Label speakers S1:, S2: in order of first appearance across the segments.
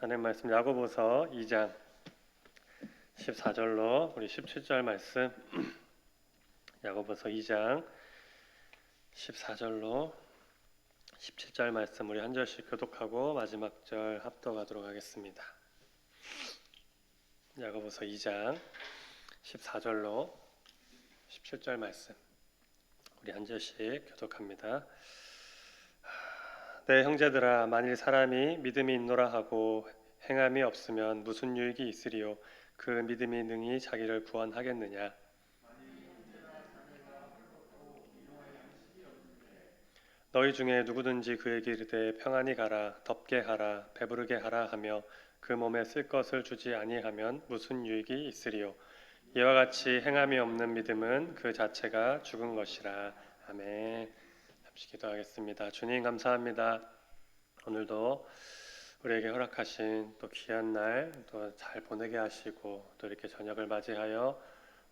S1: 하나님 말씀 야고보서 2장 14절로 우리 17절 말씀 야고보서 2장 14절로 17절 말씀 우리 한 절씩 교독하고 마지막 절 합독하도록 하겠습니다. 야고보서 2장 14절로 17절 말씀 우리 한 절씩 교독합니다. 내 형제들아, 만일 사람이 믿음이 있노라 하고 행함이 없으면 무슨 유익이 있으리요? 그 믿음이 능히 자기를 구원하겠느냐? 너희 중에 누구든지 그에게 이르되 평안히 가라, 덥게 하라, 배부르게 하라 하며 그 몸에 쓸 것을 주지 아니하면 무슨 유익이 있으리요? 이와 같이 행함이 없는 믿음은 그 자체가 죽은 것이라. 아멘. 잠시 기도하겠습니다. 주님 감사합니다. 오늘도 우리에게 허락하신 또 귀한 날 또 잘 보내게 하시고 또 이렇게 저녁을 맞이하여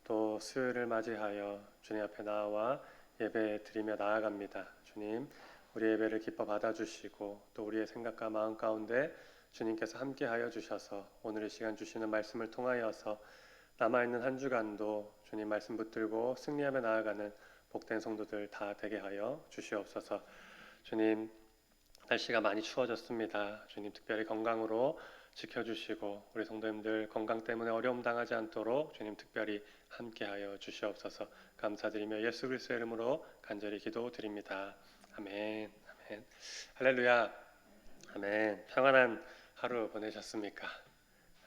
S1: 또 수요일을 맞이하여 주님 앞에 나와 예배 드리며 나아갑니다. 주님, 우리 예배를 기뻐 받아주시고 또 우리의 생각과 마음 가운데 주님께서 함께하여 주셔서 오늘 이 시간 주시는 말씀을 통하여서 남아있는 한 주간도 주님 말씀 붙들고 승리하며 나아가는 복된 성도들 다 되게 하여 주시옵소서. 주님, 날씨가 많이 추워졌습니다. 주님 특별히 건강으로 지켜주시고 우리 성도님들 건강 때문에 어려움 당하지 않도록 주님 특별히 함께하여 주시옵소서. 감사드리며 예수 그리스도의 이름으로 간절히 기도드립니다. 아멘. 아멘. 할렐루야. 아멘. 평안한 하루 보내셨습니까?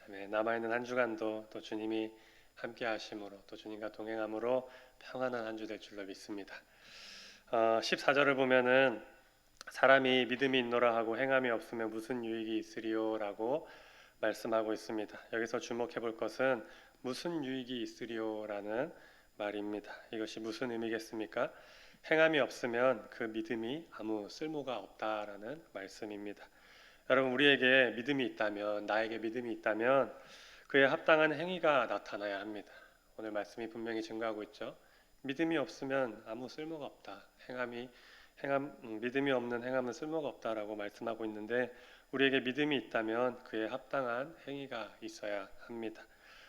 S1: 아멘. 남아있는 한 주간도 또 주님이 함께하심으로 또 주님과 동행함으로 평안한 한 주 될 줄로 믿습니다. 14절을 보면은 사람이 믿음이 있노라 하고 행함이 없으면 무슨 유익이 있으리요? 라고 말씀하고 있습니다. 여기서 주목해 볼 것은 무슨 유익이 있으리요? 라는 말입니다. 이것이 무슨 의미겠습니까? 행함이 없으면 그 믿음이 아무 쓸모가 없다라는 말씀입니다. 여러분, 우리에게 믿음이 있다면, 나에게 믿음이 있다면 그에 합당한 행위가 나타나야 합니다. 오늘 말씀이 분명히 증거하고 있죠. 믿음이 없으면 아무 쓸모가 없다. 믿음이 없는 행함은 쓸모가 없다라고 말씀하고 있는데 우리에게 믿음이 있다면 그에 합당한 행위가 있어야 합니다.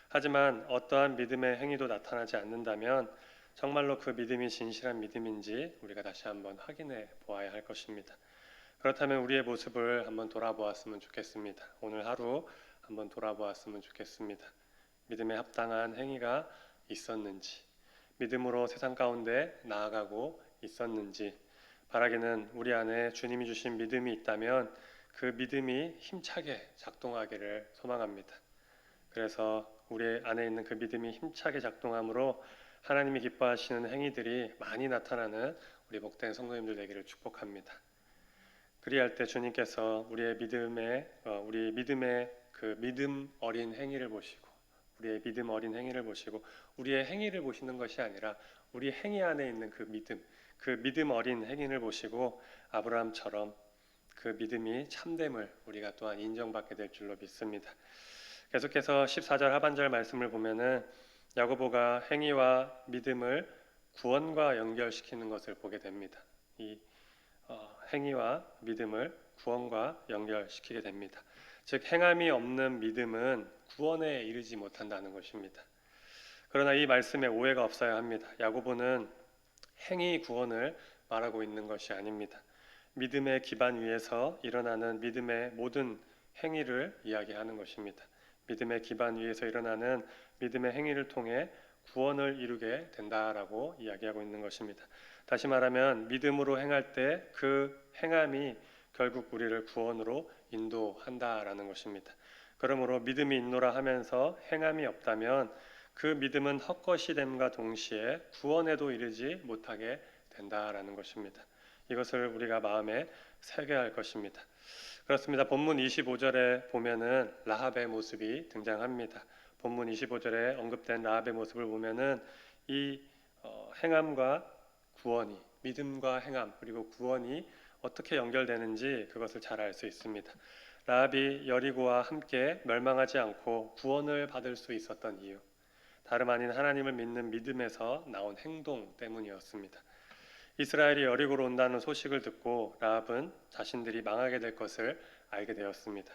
S1: 하지만 어떠한 믿음의 행위도 나타나지 않는다면 정말로 그 믿음이 진실한 믿음인지 우리가 다시 한번 확인해 보아야 할 것입니다. 그렇다면 우리의 모습을 한번 돌아보았으면 좋겠습니다. 오늘 하루 한번 돌아보았으면 좋겠습니다. 믿음에 합당한 행위가 있었는지, 믿음으로 세상 가운데 나아가고 있었는지, 바라기는 우리 안에 주님이 주신 믿음이 있다면 그 믿음이 힘차게 작동하기를 소망합니다. 그래서 우리 안에 있는 그 믿음이 힘차게 작동함으로 하나님이 기뻐하시는 행위들이 많이 나타나는 우리 복된 성도님들 되기를 축복합니다. 그리할 때 주님께서 우리 믿음의 그 믿음 어린 행위를 보시고 우리의 믿음 어린 행위를 보시고 우리의 행위를 보시는 것이 아니라 우리 행위 안에 있는 그 믿음 어린 행위를 보시고 아브라함처럼 그 믿음이 참됨을 우리가 또한 인정받게 될 줄로 믿습니다. 계속해서 14절 하반절 말씀을 보면은 야고보가 행위와 믿음을 구원과 연결시키는 것을 보게 됩니다. 이 행위와 믿음을 구원과 연결시키게 됩니다. 즉 행함이 없는 믿음은 구원에 이르지 못한다는 것입니다. 그러나 이 말씀에 오해가 없어야 합니다. 야고보는 행위 구원을 말하고 있는 것이 아닙니다. 믿음의 기반 위에서 일어나는 믿음의 모든 행위를 이야기하는 것입니다. 믿음의 기반 위에서 일어나는 믿음의 행위를 통해 구원을 이루게 된다라고 이야기하고 있는 것입니다. 다시 말하면 믿음으로 행할 때 그 행함이 결국 우리를 구원으로 인도한다라는 것입니다. 그러므로 믿음이 있노라 하면서 행함이 없다면 그 믿음은 헛것이 됨과 동시에 구원에도 이르지 못하게 된다라는 것입니다. 이것을 우리가 마음에 새겨야 할 것입니다. 그렇습니다. 본문 25절에 보면은 라합의 모습이 등장합니다. 본문 25절에 언급된 라합의 모습을 보면은 이 행함과 구원이, 믿음과 행함 그리고 구원이 어떻게 연결되는지 그것을 잘 알 수 있습니다. 라합이 여리고와 함께 멸망하지 않고 구원을 받을 수 있었던 이유, 다름 아닌 하나님을 믿는 믿음에서 나온 행동 때문이었습니다. 이스라엘이 여리고로 온다는 소식을 듣고 라합은 자신들이 망하게 될 것을 알게 되었습니다.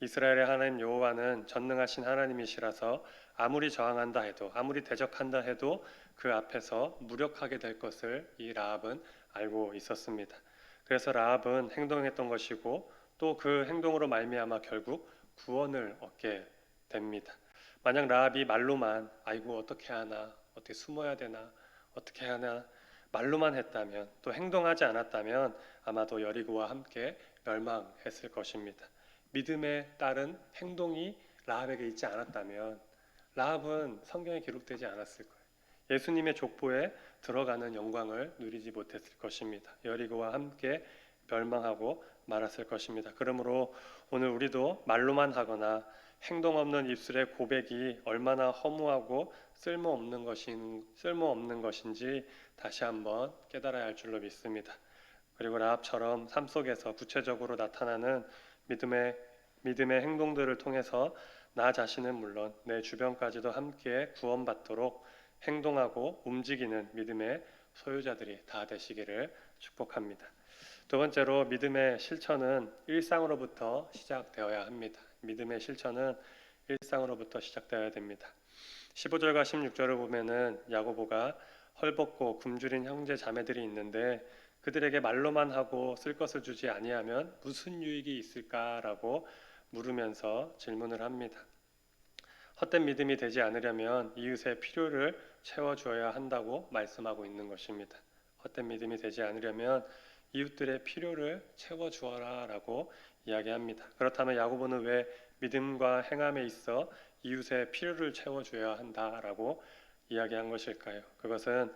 S1: 이스라엘의 하나님 여호와는 전능하신 하나님이시라서 아무리 저항한다 해도 아무리 대적한다 해도 그 앞에서 무력하게 될 것을 이 라합은 알고 있었습니다. 그래서 라합은 행동했던 것이고 또 그 행동으로 말미암아 결국 구원을 얻게 됩니다. 만약 라합이 말로만 아이고 어떻게 하나 어떻게 숨어야 되나 어떻게 하나 말로만 했다면 또 행동하지 않았다면 아마도 여리고와 함께 멸망했을 것입니다. 믿음에 따른 행동이 라합에게 있지 않았다면 라합은 성경에 기록되지 않았을 거예요. 예수님의 족보에 들어가는 영광을 누리지 못했을 것입니다. 여리고와 함께 멸망하고 말았을 것입니다. 그러므로 오늘 우리도 말로만 하거나 행동 없는 입술의 고백이 얼마나 허무하고 쓸모없는 것인지 다시 한번 깨달아야 할 줄로 믿습니다. 그리고 라합처럼 삶 속에서 구체적으로 나타나는 믿음의 행동들을 통해서 나 자신은 물론 내 주변까지도 함께 구원받도록 행동하고 움직이는 믿음의 소유자들이 다 되시기를 축복합니다. 두 번째로 믿음의 실천은 일상으로부터 시작되어야 합니다. 믿음의 실천은 일상으로부터 시작되어야 됩니다. 15절과 16절을 보면은 야고보가 헐벗고 굶주린 형제 자매들이 있는데 그들에게 말로만 하고 쓸 것을 주지 아니하면 무슨 유익이 있을까라고 물으면서 질문을 합니다. 헛된 믿음이 되지 않으려면 이웃의 필요를 채워주어야 한다고 말씀하고 있는 것입니다. 헛된 믿음이 되지 않으려면 이웃들의 필요를 채워주어라 라고 이야기합니다. 그렇다면 야고보는 왜 믿음과 행함에 있어 이웃의 필요를 채워줘야 한다라고 이야기한 것일까요? 그것은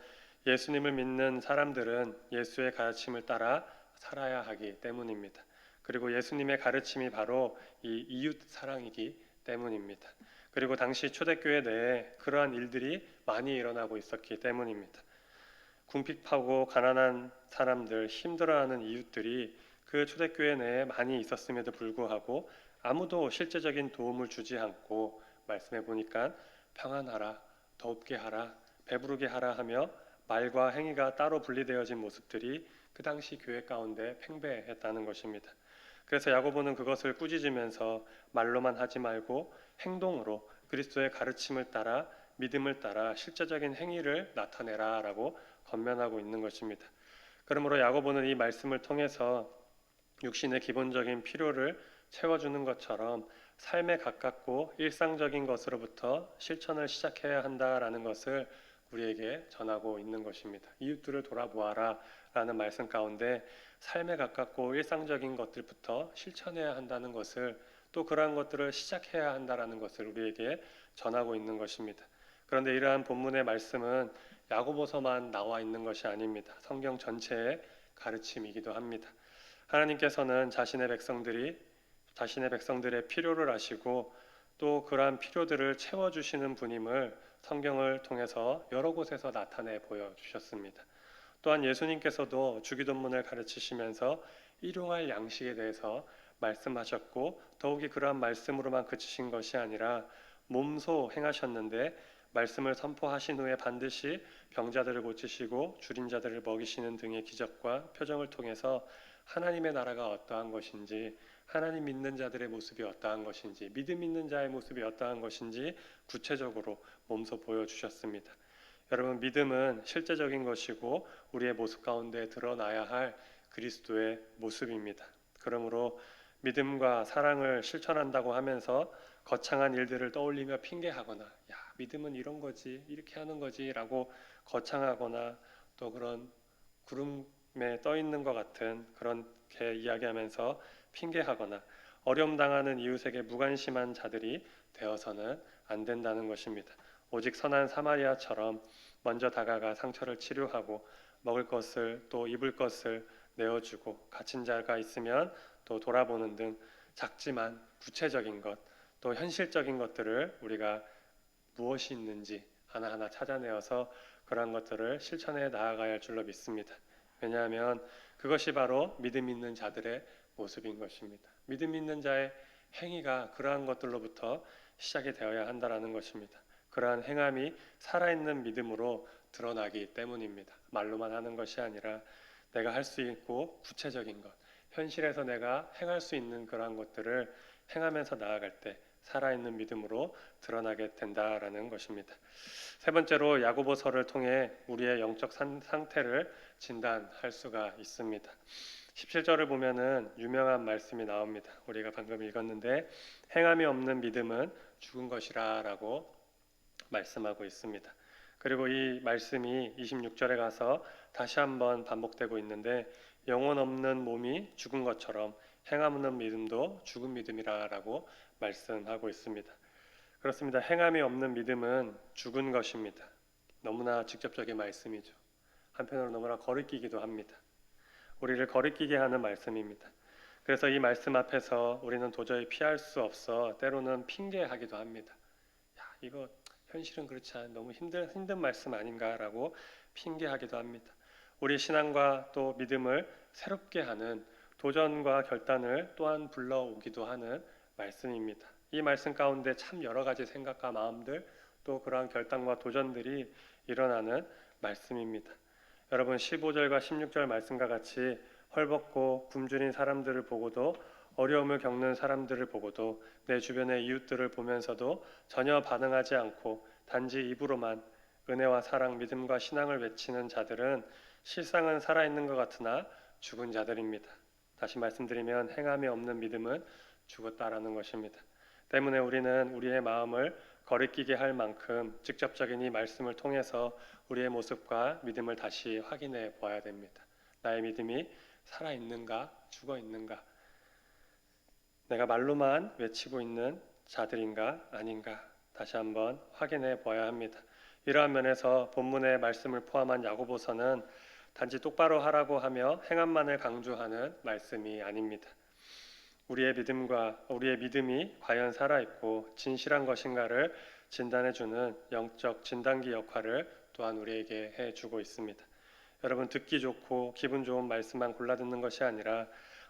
S1: 예수님을 믿는 사람들은 예수의 가르침을 따라 살아야 하기 때문입니다. 그리고 예수님의 가르침이 바로 이 이웃 사랑이기 때문입니다. 그리고 당시 초대교회 내에 그러한 일들이 많이 일어나고 있었기 때문입니다. 궁핍하고 가난한 사람들, 힘들어하는 이웃들이 그 초대교회 내에 많이 있었음에도 불구하고 아무도 실제적인 도움을 주지 않고 말씀해 보니까 평안하라, 더웁게 하라, 배부르게 하라 하며 말과 행위가 따로 분리되어진 모습들이 그 당시 교회 가운데 팽배했다는 것입니다. 그래서 야고보는 그것을 꾸짖으면서 말로만 하지 말고 행동으로 그리스도의 가르침을 따라 믿음을 따라 실제적인 행위를 나타내라라고 권면하고 있는 것입니다. 그러므로 야고보는 이 말씀을 통해서 육신의 기본적인 필요를 채워주는 것처럼 삶에 가깝고 일상적인 것으로부터 실천을 시작해야 한다라는 것을 우리에게 전하고 있는 것입니다. 이웃들을 돌아보아라 라는 말씀 가운데 삶에 가깝고 일상적인 것들부터 실천해야 한다는 것을 또 그러한 것들을 시작해야 한다라는 것을 우리에게 전하고 있는 것입니다. 그런데 이러한 본문의 말씀은 야고보서만 나와 있는 것이 아닙니다. 성경 전체의 가르침이기도 합니다. 하나님께서는 자신의 백성들의 필요를 아시고 또 그러한 필요들을 채워주시는 분임을 성경을 통해서 여러 곳에서 나타내 보여주셨습니다. 또한 예수님께서도 주기도문을 가르치시면서 일용할 양식에 대해서 말씀하셨고 더욱이 그러한 말씀으로만 그치신 것이 아니라 몸소 행하셨는데 말씀을 선포하신 후에 반드시 병자들을 고치시고 줄인 자들을 먹이시는 등의 기적과 표정을 통해서 하나님의 나라가 어떠한 것인지 하나님 믿는 자들의 모습이 어떠한 것인지 믿음 있는 자의 모습이 어떠한 것인지 구체적으로 몸소 보여주셨습니다. 여러분 믿음은 실제적인 것이고 우리의 모습 가운데 드러나야 할 그리스도의 모습입니다. 그러므로 믿음과 사랑을 실천한다고 하면서 거창한 일들을 떠올리며 핑계하거나 야 믿음은 이런 거지 이렇게 하는 거지 라고 거창하거나 또 그런 구름에 떠 있는 것 같은 그렇게 이야기하면서 핑계하거나 어려움 당하는 이웃에게 무관심한 자들이 되어서는 안 된다는 것입니다. 오직 선한 사마리아처럼 먼저 다가가 상처를 치료하고 먹을 것을 또 입을 것을 내어주고 갇힌 자가 있으면 또 돌아보는 등 작지만 구체적인 것 또 현실적인 것들을 우리가 무엇이 있는지 하나하나 찾아내어서 그러한 것들을 실천해 나아가야 할 줄로 믿습니다. 왜냐하면 그것이 바로 믿음 있는 자들의 모습인 것입니다. 믿음 있는 자의 행위가 그러한 것들로부터 시작이 되어야 한다는 것입니다. 그러한 행함이 살아있는 믿음으로 드러나기 때문입니다. 말로만 하는 것이 아니라 내가 할 수 있고 구체적인 것, 현실에서 내가 행할 수 있는 그러한 것들을 행하면서 나아갈 때 살아있는 믿음으로 드러나게 된다라는 것입니다. 세 번째로 야고보서를 통해 우리의 영적 상태를 진단할 수가 있습니다. 17절을 보면은 유명한 말씀이 나옵니다. 우리가 방금 읽었는데 행함이 없는 믿음은 죽은 것이라라고 말씀하고 있습니다. 그리고 이 말씀이 26절에 가서 다시 한번 반복되고 있는데 영혼 없는 몸이 죽은 것처럼 행함 없는 믿음도 죽은 믿음이라라고 말씀하고 있습니다. 그렇습니다. 행함이 없는 믿음은 죽은 것입니다. 너무나 직접적인 말씀이죠. 한편으로 너무나 거리끼기도 합니다. 우리를 거리끼게 하는 말씀입니다. 그래서 이 말씀 앞에서 우리는 도저히 피할 수 없어 때로는 핑계하기도 합니다. 야, 이거 현실은 그렇지 않아. 너무 힘든 말씀 아닌가라고 핑계하기도 합니다. 우리 신앙과 또 믿음을 새롭게 하는 도전과 결단을 또한 불러오기도 하는 말씀입니다. 이 말씀 가운데 참 여러 가지 생각과 마음들 또 그러한 결단과 도전들이 일어나는 말씀입니다. 여러분 15절과 16절 말씀과 같이 헐벗고 굶주린 사람들을 보고도 어려움을 겪는 사람들을 보고도 내 주변의 이웃들을 보면서도 전혀 반응하지 않고 단지 입으로만 은혜와 사랑, 믿음과 신앙을 외치는 자들은 실상은 살아있는 것 같으나 죽은 자들입니다. 다시 말씀드리면 행함이 없는 믿음은 죽었다라는 것입니다. 때문에 우리는 우리의 마음을 거리끼게 할 만큼 직접적인 이 말씀을 통해서 우리의 모습과 믿음을 다시 확인해 보아야 됩니다. 나의 믿음이 살아있는가 죽어있는가, 내가 말로만 외치고 있는 자들인가 아닌가 다시 한번 확인해 보아야 합니다. 이러한 면에서 본문의 말씀을 포함한 야고보서는 단지 똑바로 하라고 하며 행함만을 강조하는 말씀이 아닙니다. 우리의 믿음이 과연 살아있고 진실한 것인가를 진단해주는 영적 진단기 역할을 또한 우리에게 해주고 있습니다. 여러분, 듣기 좋고 기분 좋은 말씀만 골라 듣는 것이 아니라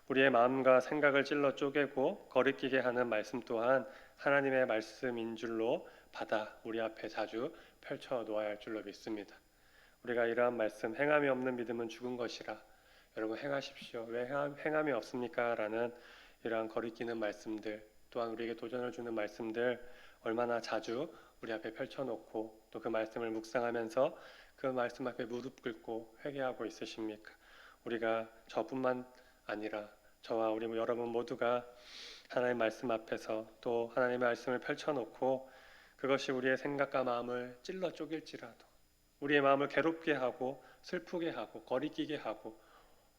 S1: 우리의 마음과 생각을 찔러 쪼개고 거리끼게 하는 말씀 또한 하나님의 말씀인 줄로 받아 우리 앞에 자주 펼쳐 놓아야 할 줄로 믿습니다. 우리가 이러한 말씀, 행함이 없는 믿음은 죽은 것이라 여러분 행하십시오. 왜 행함이 없습니까? 라는 이러한 거리끼는 말씀들 또한 우리에게 도전을 주는 말씀들 얼마나 자주 우리 앞에 펼쳐놓고 또 그 말씀을 묵상하면서 그 말씀 앞에 무릎 꿇고 회개하고 있으십니까? 우리가 저뿐만 아니라 저와 우리 여러분 모두가 하나님의 말씀 앞에서 또 하나님의 말씀을 펼쳐놓고 그것이 우리의 생각과 마음을 찔러 쪼갤지라도 우리의 마음을 괴롭게 하고 슬프게 하고 거리끼게 하고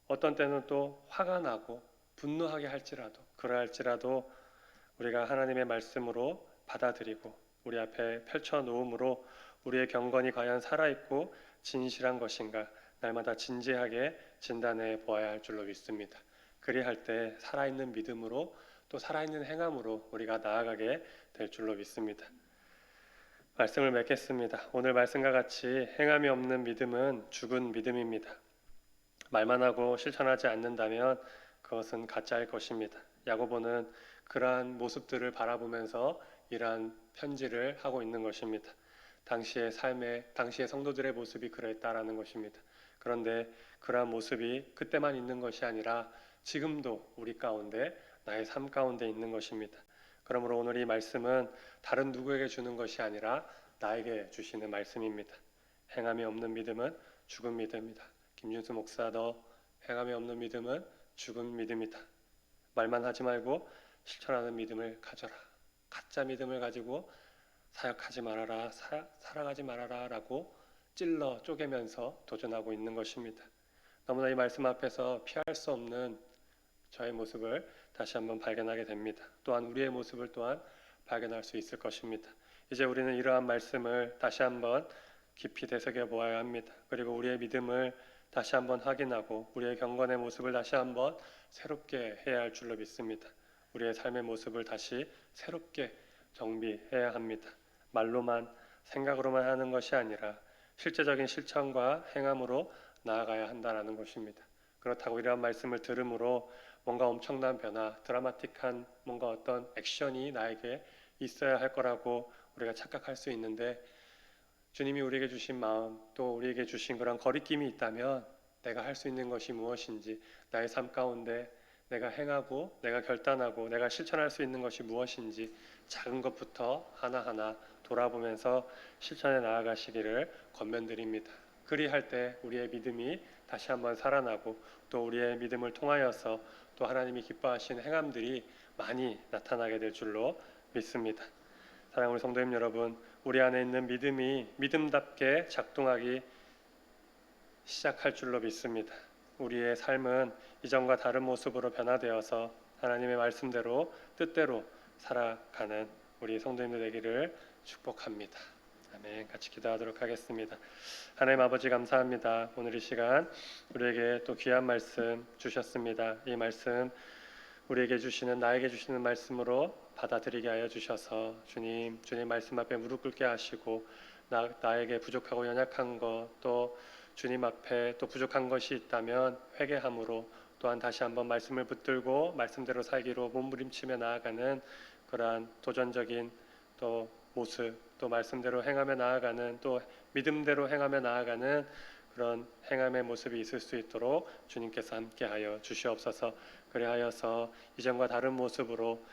S1: 어떤 때는 또 화가 나고 분노하게 할지라도 그러할지라도 우리가 하나님의 말씀으로 받아들이고 우리 앞에 펼쳐 놓음으로 우리의 경건이 과연 살아있고 진실한 것인가 날마다 진지하게 진단해 보아야 할 줄로 믿습니다. 그리할 때 살아있는 믿음으로 또 살아있는 행함으로 우리가 나아가게 될 줄로 믿습니다. 말씀을 맺겠습니다. 오늘 말씀과 같이 행함이 없는 믿음은 죽은 믿음입니다. 말만 하고 실천하지 않는다면 그것은 가짜일 것입니다. 야고보는 그러한 모습들을 바라보면서 이러한 편지를 하고 있는 것입니다. 당시의 성도들의 모습이 그랬다라는 것입니다. 그런데 그러한 모습이 그때만 있는 것이 아니라 지금도 우리 가운데 나의 삶 가운데 있는 것입니다. 그러므로 오늘 이 말씀은 다른 누구에게 주는 것이 아니라 나에게 주시는 말씀입니다. 행함이 없는 믿음은 죽은 믿음이다. 김준수 목사, 너 행함이 없는 믿음은 죽은 믿음이다. 말만 하지 말고 실천하는 믿음을 가져라. 가짜 믿음을 가지고 사역하지 말아라, 살아가지 말아라 라고 찔러 쪼개면서 도전하고 있는 것입니다. 너무나 이 말씀 앞에서 피할 수 없는 저의 모습을 다시 한번 발견하게 됩니다. 또한 우리의 모습을 또한 발견할 수 있을 것입니다. 이제 우리는 이러한 말씀을 다시 한번 깊이 되새겨 보아야 합니다. 그리고 우리의 믿음을 다시 한번 확인하고 우리의 경건의 모습을 다시 한번 새롭게 해야 할 줄로 믿습니다. 우리의 삶의 모습을 다시 새롭게 정비해야 합니다. 말로만 생각으로만 하는 것이 아니라 실제적인 실천과 행함으로 나아가야 한다는 것입니다. 그렇다고 이러한 말씀을 들음으로 뭔가 엄청난 변화, 드라마틱한 뭔가 어떤 액션이 나에게 있어야 할 거라고 우리가 착각할 수 있는데 주님이 우리에게 주신 마음 또 우리에게 주신 그런 거리낌이 있다면 내가 할 수 있는 것이 무엇인지 나의 삶 가운데 내가 행하고 내가 결단하고 내가 실천할 수 있는 것이 무엇인지 작은 것부터 하나하나 돌아보면서 실천해 나아가시기를 권면드립니다. 그리할 때 우리의 믿음이 다시 한번 살아나고 또 우리의 믿음을 통하여서 또 하나님이 기뻐하시는 행함들이 많이 나타나게 될 줄로 믿습니다. 사랑하는 성도님 여러분, 우리 안에 있는 믿음이 믿음답게 작동하기 시작할 줄로 믿습니다. 우리의 삶은 이전과 다른 모습으로 변화되어서 하나님의 말씀대로 뜻대로 살아가는 우리 성도님들 되기를 축복합니다. 아멘. 같이 기도하도록 하겠습니다. 하나님 아버지 감사합니다. 오늘 이 시간 우리에게 또 귀한 말씀 주셨습니다. 이 말씀 우리에게 주시는 나에게 주시는 말씀으로 받아들이게 하여 주셔서 주님 말씀 앞에 무릎 꿇게 하시고 나에게 부족하고 연약한 것 또 주님 앞에 또 부족한 것이 있다면 회개함으로 또한 다시 한번 말씀을 붙들고 말씀대로 살기로 몸부림치며 나아가는 그러한 도전적인 또 모습 또 말씀대로 행하며 나아가는 또 믿음대로 행하며 나아가는 그런 행함의 모습이 있을 수 있도록 주님께서 함께하여 주시옵소서. 그리하여서 이전과 다른 모습으로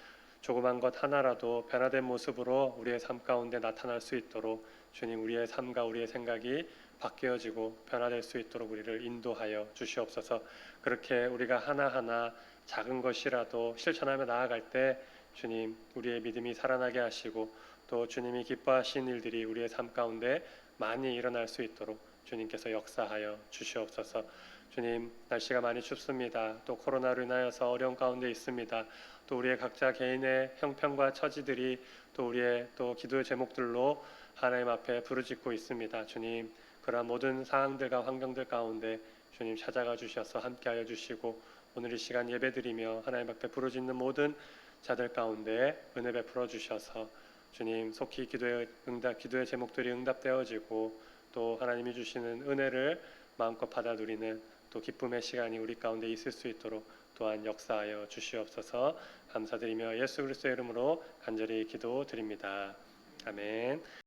S1: 조그만 것 하나라도 변화된 모습으로 우리의 삶 가운데 나타날 수 있도록 주님 우리의 삶과 우리의 생각이 바뀌어지고 변화될 수 있도록 우리를 인도하여 주시옵소서. 그렇게 우리가 하나하나 작은 것이라도 실천하며 나아갈 때 주님 우리의 믿음이 살아나게 하시고 또 주님이 기뻐하신 일들이 우리의 삶 가운데 많이 일어날 수 있도록 주님께서 역사하여 주시옵소서. 주님 날씨가 많이 춥습니다. 또 코로나로 인하여서 어려운 가운데 있습니다. 또 우리의 각자 개인의 형편과 처지들이 또 우리의 또 기도의 제목들로 하나님 앞에 부르짖고 있습니다. 주님 그러한 모든 상황들과 환경들 가운데 주님 찾아가 주셔서 함께하여 주시고 오늘 이 시간 예배드리며 하나님 앞에 부르짖는 모든 자들 가운데 은혜 베풀어 주셔서 주님 속히 기도의 제목들이 응답되어지고 또 하나님이 주시는 은혜를 마음껏 받아 누리는 또 기쁨의 시간이 우리 가운데 있을 수 있도록 또한 역사하여 주시옵소서. 감사드리며 예수 그리스도의 이름으로 간절히 기도드립니다. 아멘.